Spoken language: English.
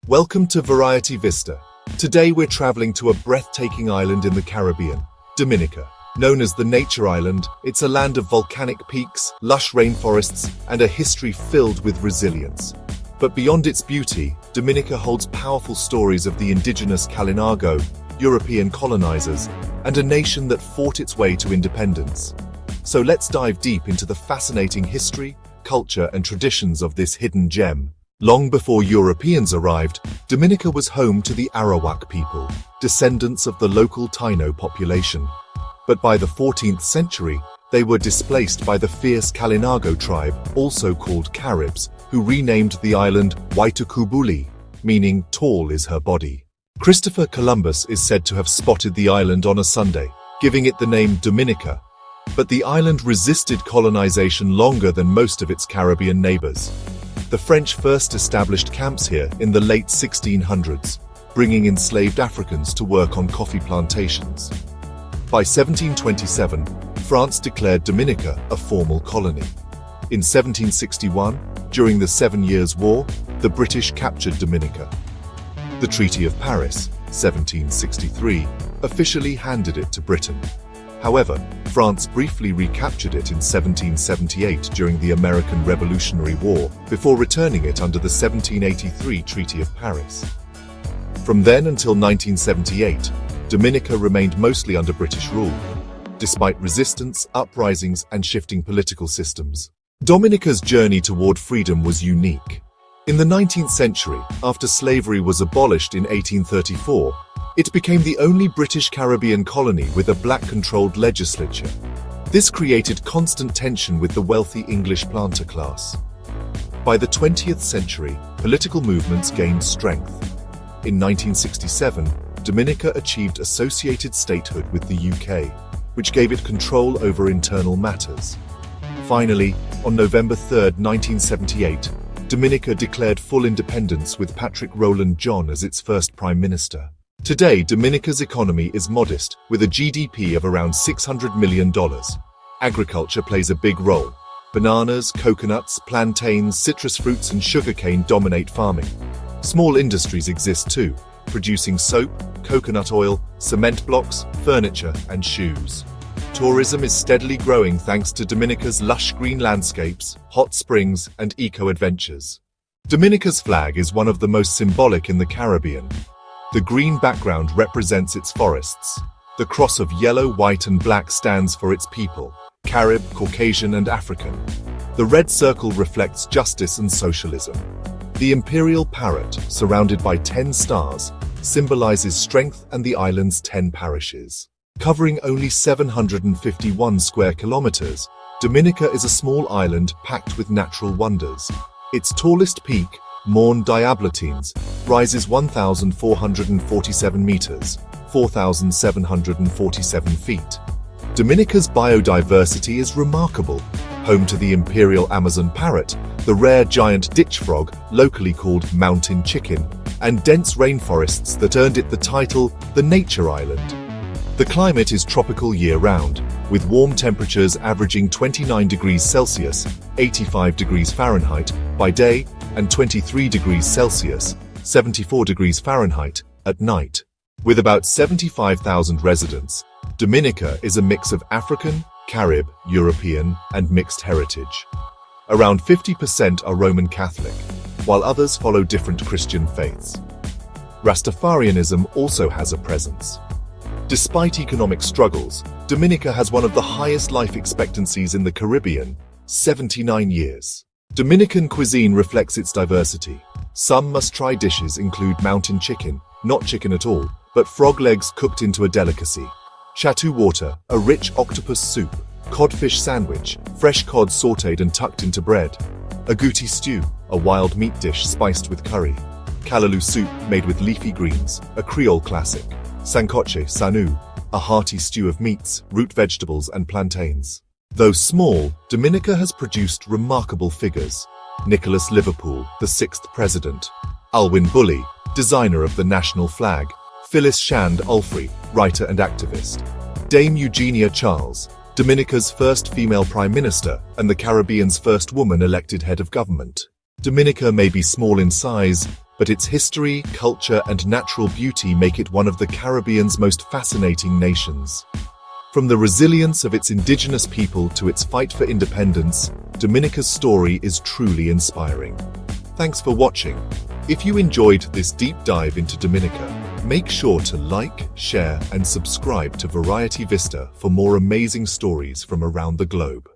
Welcome to Variety Vista. Today we're traveling to a breathtaking island in the Caribbean, Dominica. Known as the Nature Island, it's a land of volcanic peaks, lush rainforests, and a history filled with resilience. But beyond its beauty, Dominica holds powerful stories of the indigenous Kalinago, European colonizers, and a nation that fought its way to independence. So let's dive deep into the fascinating history, culture, and traditions of this hidden gem. Long before Europeans arrived, Dominica was home to the Arawak people, descendants of the local Taino population. But by the 14th century, they were displaced by the fierce Kalinago tribe, also called Caribs, who renamed the island Waitukubuli, meaning tall is her body. Christopher Columbus is said to have spotted the island on a Sunday, giving it the name Dominica. But the island resisted colonization longer than most of its Caribbean neighbors. The French first established camps here in the late 1600s, bringing enslaved Africans to work on coffee plantations. By 1727, France declared Dominica a formal colony. In 1761, during the 7 Years' War, the British captured Dominica. The Treaty of Paris, 1763, officially handed it to Britain. However, France briefly recaptured it in 1778 during the American Revolutionary War, before returning it under the 1783 Treaty of Paris. From then until 1978, Dominica remained mostly under British rule, despite resistance, uprisings, and shifting political systems. Dominica's journey toward freedom was unique. In the 19th century, after slavery was abolished in 1834, it became the only British Caribbean colony with a black-controlled legislature. This created constant tension with the wealthy English planter class. By the 20th century, political movements gained strength. In 1967, Dominica achieved associated statehood with the UK, which gave it control over internal matters. Finally, on November 3, 1978, Dominica declared full independence with Patrick Rowland John as its first Prime Minister. Today, Dominica's economy is modest, with a GDP of around $600 million. Agriculture plays a big role. Bananas, coconuts, plantains, citrus fruits, and sugarcane dominate farming. Small industries exist too, producing soap, coconut oil, cement blocks, furniture, and shoes. Tourism is steadily growing thanks to Dominica's lush green landscapes, hot springs, and eco-adventures. Dominica's flag is one of the most symbolic in the Caribbean. The green background represents its forests. The cross of yellow, white, and black stands for its people, Carib, Caucasian, and African. The red circle reflects justice and socialism. The imperial parrot, surrounded by 10 stars, symbolizes strength and the island's 10 parishes. Covering only 751 square kilometers, Dominica is a small island packed with natural wonders. Its tallest peak, Morne Diablotins, rises 1,447 meters, 4,747 feet. Dominica's biodiversity is remarkable, home to the imperial Amazon parrot, the rare giant ditch frog, locally called mountain chicken, and dense rainforests that earned it the title, the Nature Island. The climate is tropical year-round, with warm temperatures averaging 29 degrees Celsius, 85 degrees Fahrenheit, by day, and 23 degrees Celsius, 74 degrees Fahrenheit, at night. With about 75,000 residents, Dominica is a mix of African, Carib, European, and mixed heritage. Around 50% are Roman Catholic, while others follow different Christian faiths. Rastafarianism also has a presence. Despite economic struggles, Dominica has one of the highest life expectancies in the Caribbean, 79 years. Dominican cuisine reflects its diversity. Some must-try dishes include mountain chicken, not chicken at all, but frog legs cooked into a delicacy. Chatou water, a rich octopus soup. Codfish sandwich, fresh cod sautéed and tucked into bread. Agouti stew, a wild meat dish spiced with curry. Callaloo soup made with leafy greens, a Creole classic. Sancoche sanu, a hearty stew of meats, root vegetables, and plantains. Though small, Dominica has produced remarkable figures. Nicholas Liverpool, the 6th president. Alwyn Bully, designer of the national flag. Phyllis Shand Ulfrey, writer and activist. Dame Eugenia Charles, Dominica's first female prime minister and the Caribbean's first woman elected head of government. Dominica may be small in size, but its history, culture, and natural beauty make it one of the Caribbean's most fascinating nations. From the resilience of its indigenous people to its fight for independence, Dominica's story is truly inspiring. Thanks for watching. If you enjoyed this deep dive into Dominica, make sure to like, share, and subscribe to Variety Vista for more amazing stories from around the globe.